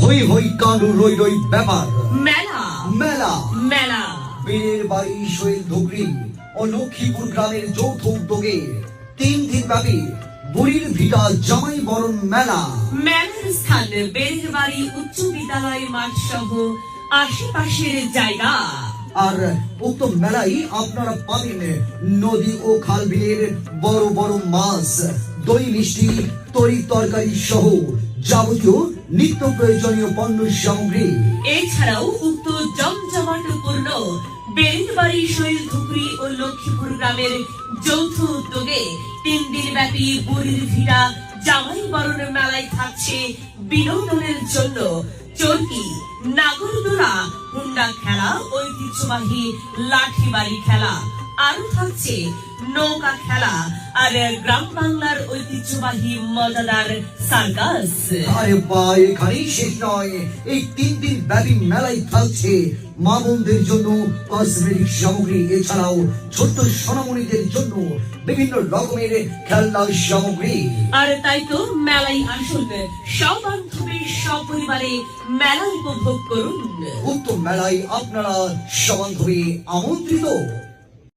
হই হই কাণ্ড রই রই ব্যাপার মেলা মেলা মেলা বীরের বাড়ি শৈল ধুবড়ি ও লক্ষ্মীপুর গ্রামের যৌথ উদ্যোগে 3 দিন ব্যাপী বুড়ির ভিটা জামাই বরণ মেলা। মেলার স্থান বেরের বাড়ি উচ্চ বিদ্যালয় মাঠ সহ আশেপাশের জায়গা। আর উক্ত মেলায় আপনারা পাবেন নদী ও খাল বিলের বড় বড় মাছ, দই মিষ্টি, তরি তরকারি সহ যাবতীয় নিত্য প্রয়োজনীয় পণ্য সামগ্রী। এছাড়াও উক্ত জমজমাটপূর্ণ বেরের বাড়ি শৈল ধুবড়ি ও লক্ষ্মীপুর গ্রামের যৌথ উদ্যোগে 3 দিন ব্যাপী বুড়ির ভিড়া জামাই বরণ মেলায় থাকছে বিনোদনের জন্য চরকি, নাগরদোলা, হুন্ডা খেলা, ঐতিহ্যবাহী লাঠি বাড়ি খেলা, আরো থাকছে নৌকা খেলা আর গ্রাম বাংলার ঐতিহ্যবাহী মজাদার সার্কাস। আরে ভাই, এখানেই শেষ নয়। এই 3 দিন ব্যাপী মেলায় থাকছে মা বোনদের জন্য কসমেটিক সামগ্রী, এছাড়াও ছোট্ট সোনামণিদের জন্য বিভিন্ন রকমের খেলনা সামগ্রী। আর তাই তো মেলায় আসুন, সবান্ধবে সপরিবারে মেলা উপভোগ করুন। উক্ত মেলায় আপনারা সবান্ধবে আমন্ত্রিত।